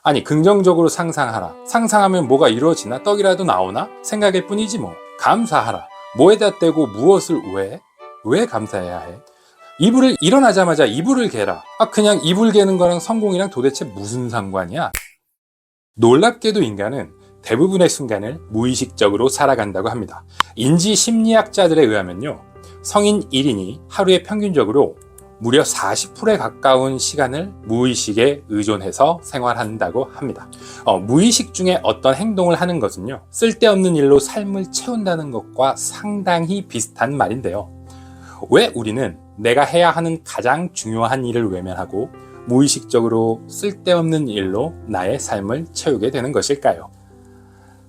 아니, 긍정적으로 상상하라. 상상하면 뭐가 이루어지나? 떡이라도 나오나? 생각일 뿐이지 뭐. 감사하라. 뭐에다 떼고 무엇을 왜 감사해야 해? 일어나자마자 이불을 개라. 그냥 이불 개는 거랑 성공이랑 도대체 무슨 상관이야? 놀랍게도 인간은 대부분의 순간을 무의식적으로 살아간다고 합니다. 인지 심리학자들에 의하면요, 성인 1인이 하루에 평균적으로 무려 40%에 가까운 시간을 무의식에 의존해서 생활한다고 합니다. 무의식 중에 어떤 행동을 하는 것은요, 쓸데없는 일로 삶을 채운다는 것과 상당히 비슷한 말인데요. 왜 우리는 내가 해야 하는 가장 중요한 일을 외면하고 무의식적으로 쓸데없는 일로 나의 삶을 채우게 되는 것일까요?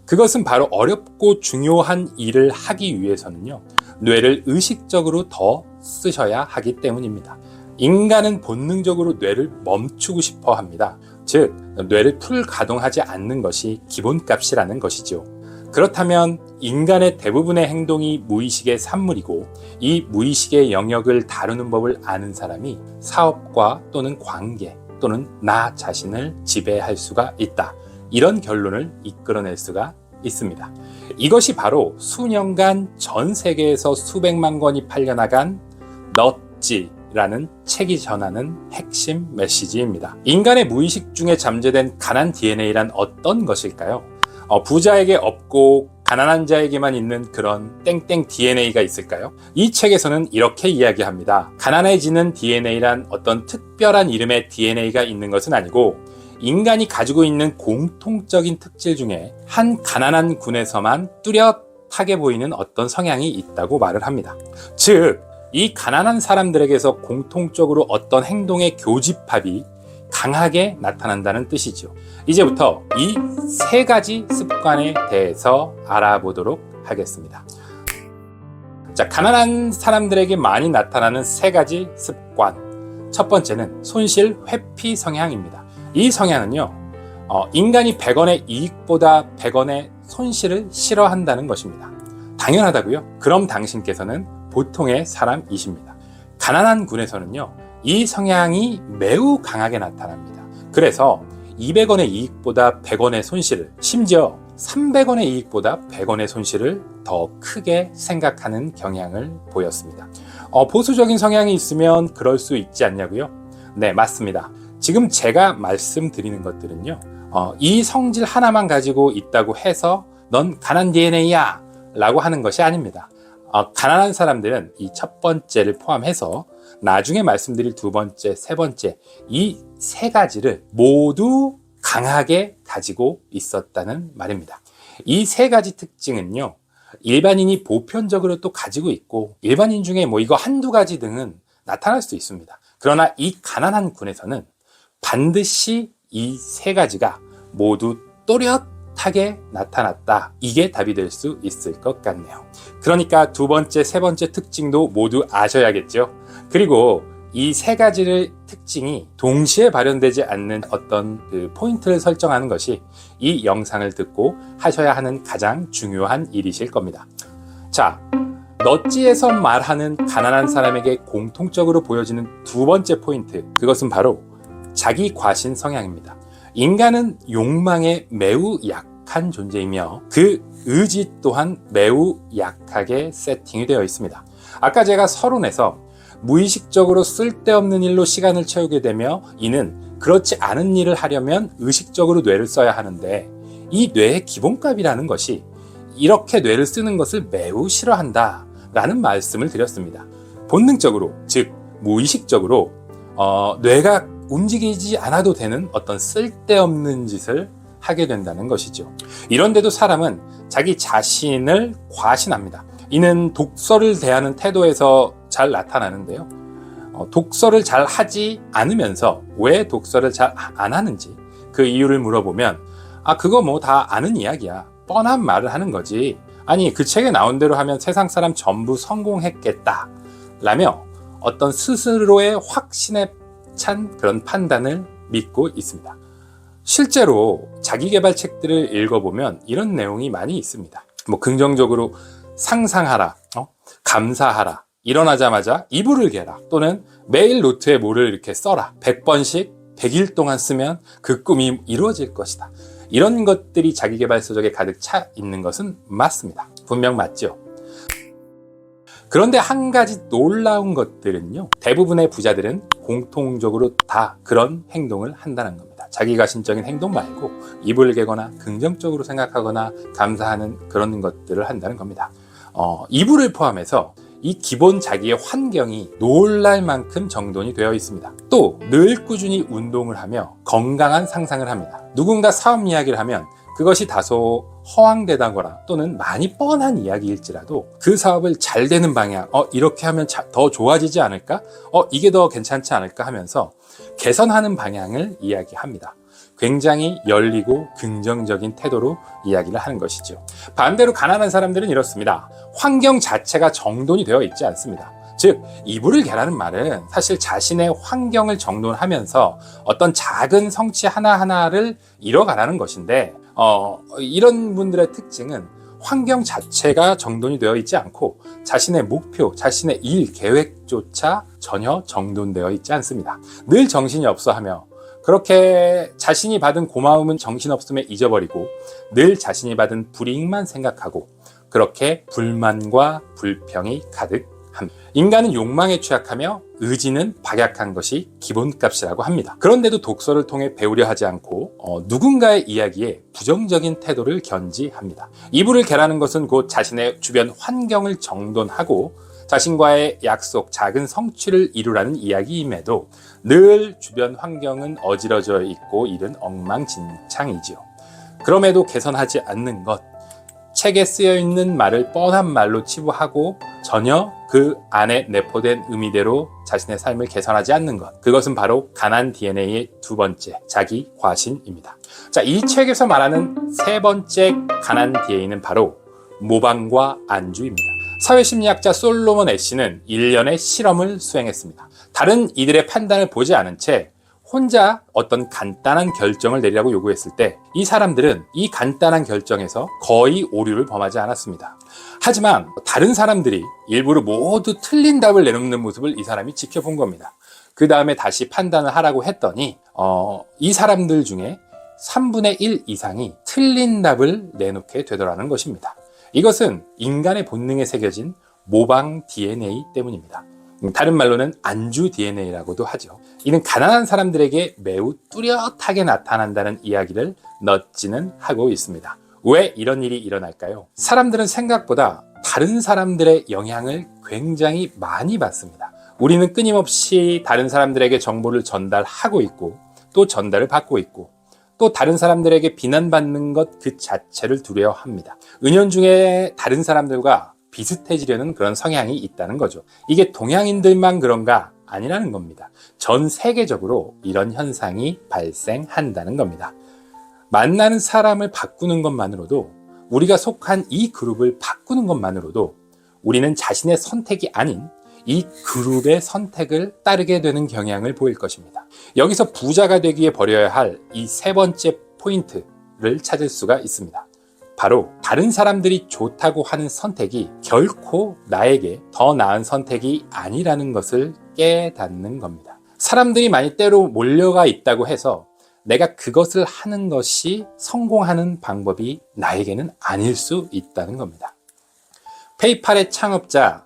그것은 바로 어렵고 중요한 일을 하기 위해서는요, 뇌를 의식적으로 더 쓰셔야 하기 때문입니다. 인간은 본능적으로 뇌를 멈추고 싶어 합니다. 즉, 뇌를 풀 가동하지 않는 것이 기본값이라는 것이죠. 그렇다면 인간의 대부분의 행동이 무의식의 산물이고, 이 무의식의 영역을 다루는 법을 아는 사람이 사업과 또는 관계 또는 나 자신을 지배할 수가 있다. 이런 결론을 이끌어낼 수가 있습니다. 이것이 바로 수년간 전 세계에서 수백만 권이 팔려나간 넛지라는 책이 전하는 핵심 메시지입니다. 인간의 무의식 중에 잠재된 가난 DNA란 어떤 것일까요? 부자에게 없고 가난한 자에게만 있는 그런 땡땡 DNA가 있을까요? 이 책에서는 이렇게 이야기합니다. 가난해지는 DNA란 어떤 특별한 이름의 DNA가 있는 것은 아니고, 인간이 가지고 있는 공통적인 특질 중에 한 가난한 군에서만 뚜렷하게 보이는 어떤 성향이 있다고 말을 합니다. 즉, 이 가난한 사람들에게서 공통적으로 어떤 행동의 교집합이 강하게 나타난다는 뜻이죠. 이제부터 이 세 가지 습관에 대해서 알아보도록 하겠습니다. 자, 가난한 사람들에게 많이 나타나는 세 가지 습관. 첫 번째는 손실 회피 성향입니다. 이 성향은요, 인간이 100원의 이익보다 100원의 손실을 싫어한다는 것입니다. 당연하다고요? 그럼 당신께서는 보통의 사람이십니다. 가난한 군에서는요, 이 성향이 매우 강하게 나타납니다. 그래서 200원의 이익보다 100원의 손실을, 심지어 300원의 이익보다 100원의 손실을 더 크게 생각하는 경향을 보였습니다. 보수적인 성향이 있으면 그럴 수 있지 않냐고요? 네, 맞습니다. 지금 제가 말씀드리는 것들은요, 이 성질 하나만 가지고 있다고 해서 넌 가난 DNA야 라고 하는 것이 아닙니다. 가난한 사람들은 이 첫 번째를 포함해서 나중에 말씀드릴 두 번째, 세 번째, 이 세 가지를 모두 강하게 가지고 있었다는 말입니다. 이 세 가지 특징은요, 일반인이 보편적으로 또 가지고 있고, 일반인 중에 뭐 이거 한두 가지 등은 나타날 수 있습니다. 그러나 이 가난한 군에서는 반드시 이 세 가지가 모두 또렷하게 나타났다. 이게 답이 될 수 있을 것 같네요. 그러니까 두 번째, 세 번째 특징도 모두 아셔야겠죠. 그리고 이 세 가지의 특징이 동시에 발현되지 않는 어떤 그 포인트를 설정하는 것이 이 영상을 듣고 하셔야 하는 가장 중요한 일이실 겁니다. 자, 넛지에서 말하는 가난한 사람에게 공통적으로 보여지는 두 번째 포인트, 그것은 바로 자기 과신 성향입니다. 인간은 욕망에 매우 약한 존재이며 그 의지 또한 매우 약하게 세팅이 되어 있습니다. 아까 제가 서론에서 무의식적으로 쓸데없는 일로 시간을 채우게 되며 이는 그렇지 않은 일을 하려면 의식적으로 뇌를 써야 하는데, 이 뇌의 기본값이라는 것이 이렇게 뇌를 쓰는 것을 매우 싫어한다 라는 말씀을 드렸습니다. 본능적으로, 즉 무의식적으로 뇌가 움직이지 않아도 되는 어떤 쓸데없는 짓을 하게 된다는 것이죠. 이런데도 사람은 자기 자신을 과신합니다. 이는 독서를 대하는 태도에서 잘 나타나는데요. 독서를 잘 하지 않으면서 왜 독서를 잘 안 하는지 그 이유를 물어보면, 그거 뭐 다 아는 이야기야. 뻔한 말을 하는 거지. 아니, 그 책에 나온 대로 하면 세상 사람 전부 성공했겠다 라며 어떤 스스로의 확신에 찬 그런 판단을 믿고 있습니다. 실제로 자기계발 책들을 읽어보면 이런 내용이 많이 있습니다. 뭐 긍정적으로 상상하라, 감사하라, 일어나자마자 이불을 개라, 또는 매일 노트에 뭐를 이렇게 써라, 100번씩 100일 동안 쓰면 그 꿈이 이루어질 것이다. 이런 것들이 자기계발서적에 가득 차 있는 것은 맞습니다. 분명 맞죠. 그런데 한 가지 놀라운 것들은요, 대부분의 부자들은 공통적으로 다 그런 행동을 한다는 겁니다. 자기가신적인 행동 말고 이불을 개거나 긍정적으로 생각하거나 감사하는 그런 것들을 한다는 겁니다. 이불을 포함해서 이 기본 자기의 환경이 놀랄 만큼 정돈이 되어 있습니다. 또 늘 꾸준히 운동을 하며 건강한 상상을 합니다. 누군가 사업 이야기를 하면 그것이 다소 허황되다거나 또는 많이 뻔한 이야기일지라도 그 사업을 잘 되는 방향, 이렇게 하면 더 좋아지지 않을까? 이게 더 괜찮지 않을까 하면서 개선하는 방향을 이야기합니다. 굉장히 열리고 긍정적인 태도로 이야기를 하는 것이죠. 반대로 가난한 사람들은 이렇습니다. 환경 자체가 정돈이 되어 있지 않습니다. 즉, 이불을 개라는 말은 사실 자신의 환경을 정돈하면서 어떤 작은 성취 하나하나를 이뤄가라는 것인데, 이런 분들의 특징은 환경 자체가 정돈이 되어 있지 않고 자신의 목표, 자신의 일, 계획조차 전혀 정돈되어 있지 않습니다. 늘 정신이 없어하며 그렇게 자신이 받은 고마움은 정신없음에 잊어버리고 늘 자신이 받은 불이익만 생각하고 그렇게 불만과 불평이 가득합니다. 인간은 욕망에 취약하며 의지는 박약한 것이 기본값이라고 합니다. 그런데도 독서를 통해 배우려 하지 않고 누군가의 이야기에 부정적인 태도를 견지합니다. 이불을 개라는 것은 곧 자신의 주변 환경을 정돈하고 자신과의 약속, 작은 성취를 이루라는 이야기임에도 늘 주변 환경은 어지러져 있고 일은 엉망진창이지요. 그럼에도 개선하지 않는 것, 책에 쓰여 있는 말을 뻔한 말로 치부하고 전혀 그 안에 내포된 의미대로 자신의 삶을 개선하지 않는 것, 그것은 바로 가난 DNA의 두 번째, 자기 과신입니다. 자, 이 책에서 말하는 세 번째 가난 DNA는 바로 모방과 안주입니다. 사회심리학자 솔로몬 애쉬는 일련의 실험을 수행했습니다. 다른 이들의 판단을 보지 않은 채 혼자 어떤 간단한 결정을 내리라고 요구했을 때 이 사람들은 이 간단한 결정에서 거의 오류를 범하지 않았습니다. 하지만 다른 사람들이 일부러 모두 틀린 답을 내놓는 모습을 이 사람이 지켜본 겁니다. 그 다음에 다시 판단을 하라고 했더니 이 사람들 중에 3분의 1 이상이 틀린 답을 내놓게 되더라는 것입니다. 이것은 인간의 본능에 새겨진 모방 DNA 때문입니다. 다른 말로는 안주 DNA라고도 하죠. 이는 가난한 사람들에게 매우 뚜렷하게 나타난다는 이야기를 넛지는 하고 있습니다. 왜 이런 일이 일어날까요? 사람들은 생각보다 다른 사람들의 영향을 굉장히 많이 받습니다. 우리는 끊임없이 다른 사람들에게 정보를 전달하고 있고 또 전달을 받고 있고 또 다른 사람들에게 비난받는 것 그 자체를 두려워합니다. 은연중에 다른 사람들과 비슷해지려는 그런 성향이 있다는 거죠. 이게 동양인들만 그런가? 아니라는 겁니다. 전 세계적으로 이런 현상이 발생한다는 겁니다. 만나는 사람을 바꾸는 것만으로도, 우리가 속한 이 그룹을 바꾸는 것만으로도 우리는 자신의 선택이 아닌 이 그룹의 선택을 따르게 되는 경향을 보일 것입니다. 여기서 부자가 되기 위해 버려야 할 이 세 번째 포인트를 찾을 수가 있습니다. 바로 다른 사람들이 좋다고 하는 선택이 결코 나에게 더 나은 선택이 아니라는 것을 깨닫는 겁니다. 사람들이 많이 때로 몰려가 있다고 해서 내가 그것을 하는 것이 성공하는 방법이 나에게는 아닐 수 있다는 겁니다. 페이팔의 창업자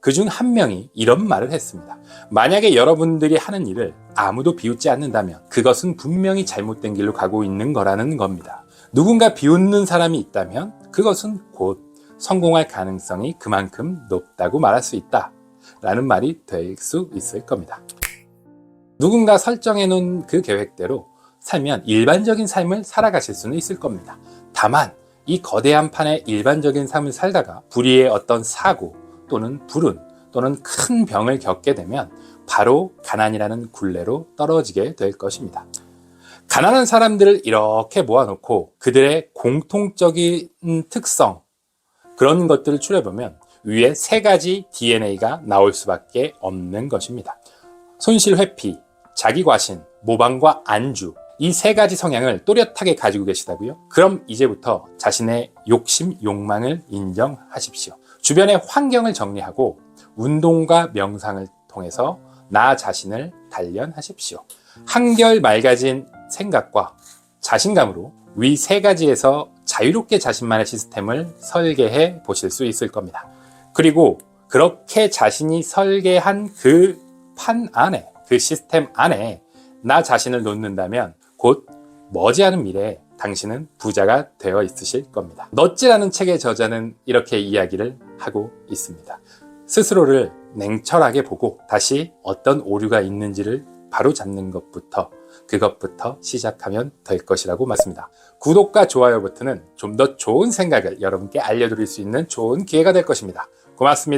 그중 한 명이 이런 말을 했습니다. 만약에 여러분들이 하는 일을 아무도 비웃지 않는다면 그것은 분명히 잘못된 길로 가고 있는 거라는 겁니다. 누군가 비웃는 사람이 있다면 그것은 곧 성공할 가능성이 그만큼 높다고 말할 수 있다 라는 말이 될 수 있을 겁니다. 누군가 설정해 놓은 그 계획대로 살면 일반적인 삶을 살아가실 수는 있을 겁니다. 다만 이 거대한 판의 일반적인 삶을 살다가 불의의 어떤 사고 또는 불운 또는 큰 병을 겪게 되면 바로 가난이라는 굴레로 떨어지게 될 것입니다. 가난한 사람들을 이렇게 모아놓고 그들의 공통적인 특성, 그런 것들을 추려보면 위에 세 가지 DNA가 나올 수밖에 없는 것입니다. 손실 회피, 자기 과신, 모방과 안주, 이 세 가지 성향을 또렷하게 가지고 계시다고요? 그럼 이제부터 자신의 욕심, 욕망을 인정하십시오. 주변의 환경을 정리하고 운동과 명상을 통해서 나 자신을 단련하십시오. 한결 맑아진 생각과 자신감으로 위 세 가지에서 자유롭게 자신만의 시스템을 설계해 보실 수 있을 겁니다. 그리고 그렇게 자신이 설계한 그 판 안에, 그 시스템 안에 나 자신을 놓는다면 곧 머지않은 미래에 당신은 부자가 되어 있으실 겁니다. 넛지라는 책의 저자는 이렇게 이야기를 하고 있습니다. 스스로를 냉철하게 보고 다시 어떤 오류가 있는지를 바로 잡는 그것부터 시작하면 될 것이라고 말씀니다. 구독과 좋아요 버튼은 좀 더 좋은 생각을 여러분께 알려드릴 수 있는 좋은 기회가 될 것입니다. 고맙습니다.